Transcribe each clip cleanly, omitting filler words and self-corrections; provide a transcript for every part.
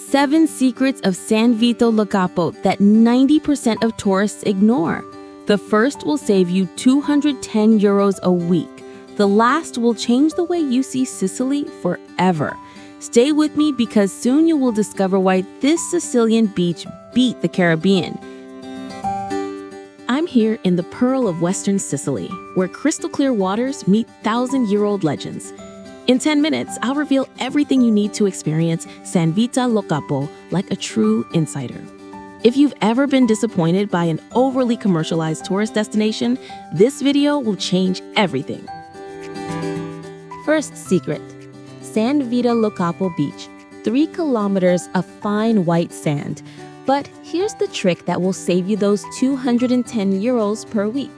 7 secrets of San Vito Lo Capo that 90% of tourists ignore. The first will save you €210 a week. The last will change the way you see Sicily forever. Stay with me because soon you will discover why this Sicilian beach beat the Caribbean. I'm here in the pearl of Western Sicily, where crystal clear waters meet thousand-year-old legends. In 10 minutes, I'll reveal everything you need to experience San Vito Lo Capo like a true insider. If you've ever been disappointed by an overly commercialized tourist destination, this video will change everything. First secret, San Vito Lo Capo Beach, 3 kilometers of fine white sand. But here's the trick that will save you those €210 per week.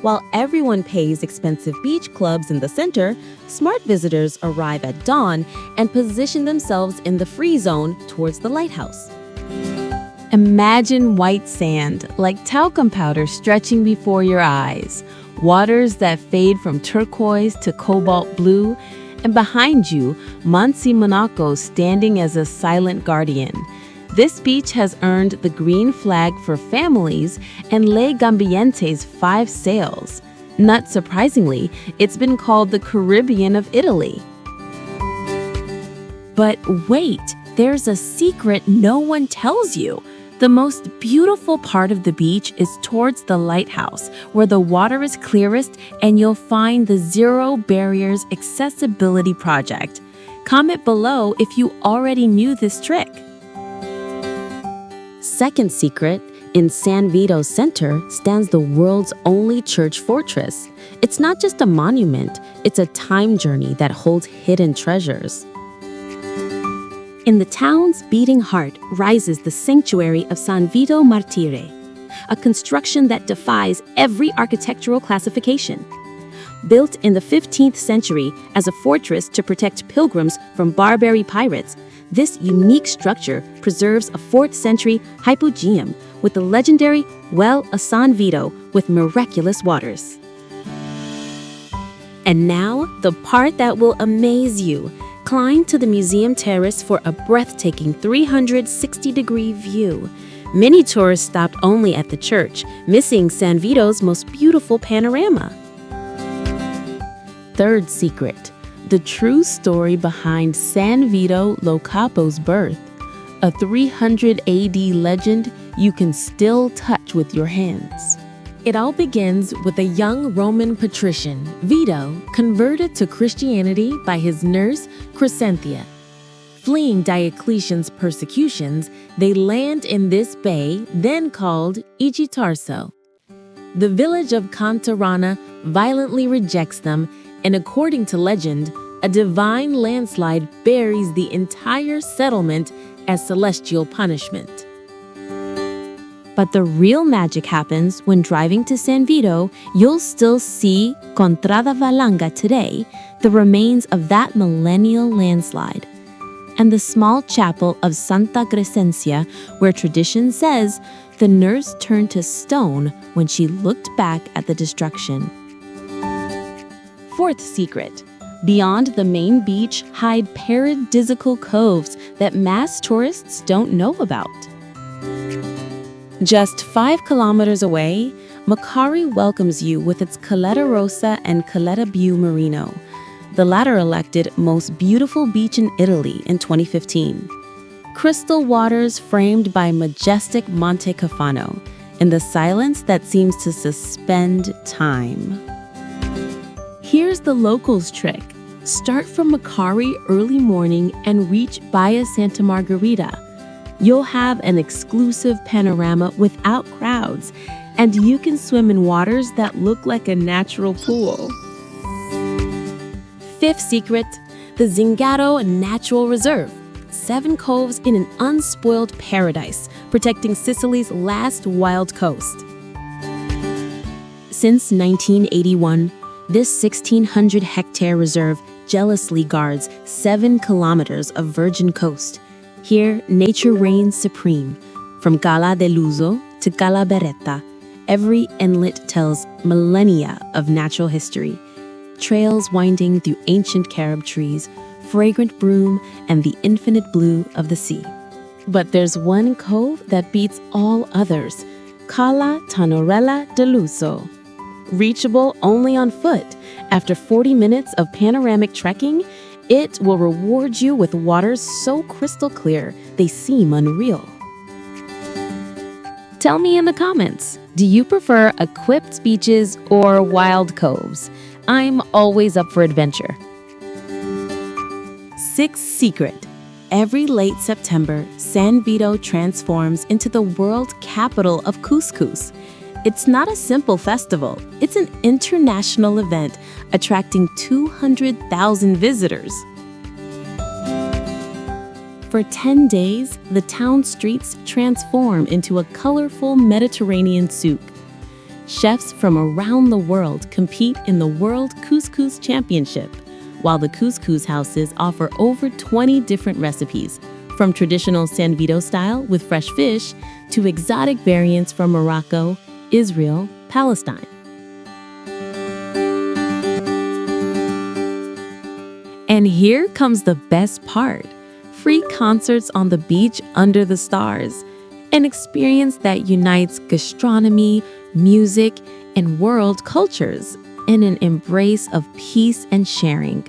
While everyone pays expensive beach clubs in the center, smart visitors arrive at dawn and position themselves in the free zone towards the lighthouse. Imagine white sand, like talcum powder stretching before your eyes, waters that fade from turquoise to cobalt blue, and behind you, Monte Monaco standing as a silent guardian. This beach has earned the green flag for families and Le Gambiente's 5 sails. Not surprisingly, it's been called the Caribbean of Italy. But wait, there's a secret no one tells you. The most beautiful part of the beach is towards the lighthouse, where the water is clearest and you'll find the Zero Barriers Accessibility Project. Comment below if you already knew this trick. Second secret, in San Vito's center stands the world's only church fortress. It's not just a monument, it's a time journey that holds hidden treasures. In the town's beating heart rises the sanctuary of San Vito Martire, a construction that defies every architectural classification. Built in the 15th century as a fortress to protect pilgrims from Barbary pirates, this unique structure preserves a 4th century hypogeum with the legendary well of San Vito with miraculous waters. And now, the part that will amaze you. Climb to the museum terrace for a breathtaking 360-degree view. Many tourists stopped only at the church, missing San Vito's most beautiful panorama. Third secret, the true story behind San Vito Lo Capo's birth, a 300 AD legend you can still touch with your hands. It all begins with a young Roman patrician, Vito, converted to Christianity by his nurse, Crescentia. Fleeing Diocletian's persecutions, they land in this bay, then called Igitarso. The village of Cantarana violently rejects them, and according to legend, a divine landslide buries the entire settlement as celestial punishment. But the real magic happens when driving to San Vito, you'll still see Contrada Valanga today, the remains of that millennial landslide, and the small chapel of Santa Crescencia, where tradition says the nurse turned to stone when she looked back at the destruction. Fourth secret, beyond the main beach hide paradisical coves that mass tourists don't know about. Just 5 kilometers away, Macari welcomes you with its Caleta Rosa and Caleta Blu Marino, the latter elected most beautiful beach in Italy in 2015. Crystal waters framed by majestic Monte Cafano, in the silence that seems to suspend time. Here's the locals' trick. Start from Macari early morning and reach Baia Santa Margherita. You'll have an exclusive panorama without crowds, and you can swim in waters that look like a natural pool. Fifth secret, the Zingaro Natural Reserve. 7 coves in an unspoiled paradise, protecting Sicily's last wild coast. Since 1981, this 1,600-hectare reserve jealously guards 7 kilometers of virgin coast. Here, nature reigns supreme. From Cala dell'Uso to Cala Beretta, every inlet tells millennia of natural history. Trails winding through ancient carob trees, fragrant broom, and the infinite blue of the sea. But there's one cove that beats all others, Cala Tanorella deLuso. Reachable only on foot, after 40 minutes of panoramic trekking, it will reward you with waters so crystal clear they seem unreal. Tell me in the comments, do you prefer equipped beaches or wild coves? I'm always up for adventure. Sixth secret. Every late September, San Vito transforms into the world capital of couscous. It's not a simple festival, it's an international event attracting 200,000 visitors. For 10 days, the town streets transform into a colorful Mediterranean souk. Chefs from around the world compete in the World Couscous Championship, while the couscous houses offer over 20 different recipes, from traditional San Vito style with fresh fish to exotic variants from Morocco, Israel, Palestine. And here comes the best part. Free concerts on the beach under the stars. An experience that unites gastronomy, music, and world cultures in an embrace of peace and sharing.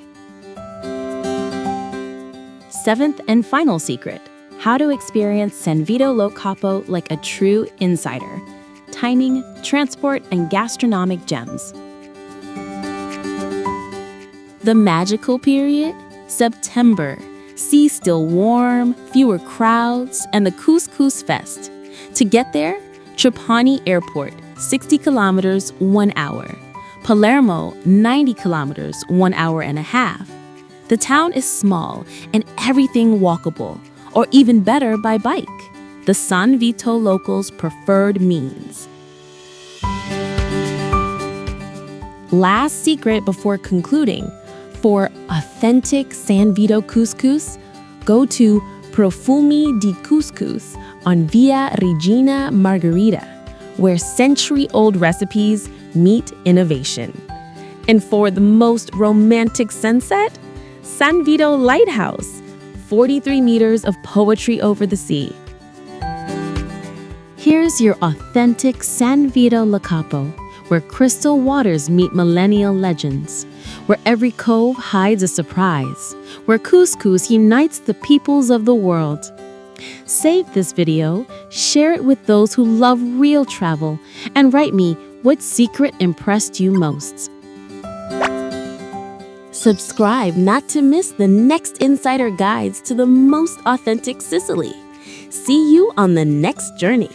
Seventh and final secret, how to experience San Vito Lo Capo like a true insider. Timing, transport, and gastronomic gems. The magical period? September. Sea still warm, fewer crowds, and the Cous Cous Fest. To get there, Trapani Airport, 60 kilometers, 1 hour. Palermo, 90 kilometers, 1 hour and a half. The town is small and everything walkable, or even better by bike. The San Vito locals' preferred means. Last secret before concluding. For authentic San Vito couscous, go to Profumi di Couscous on Via Regina Margherita, where century-old recipes meet innovation. And for the most romantic sunset, San Vito Lighthouse, 43 meters of poetry over the sea. Here's your authentic San Vito Lo Capo, where crystal waters meet millennial legends, where every cove hides a surprise, where couscous unites the peoples of the world. Save this video, share it with those who love real travel, and write me what secret impressed you most. Subscribe not to miss the next insider guides to the most authentic Sicily. See you on the next journey.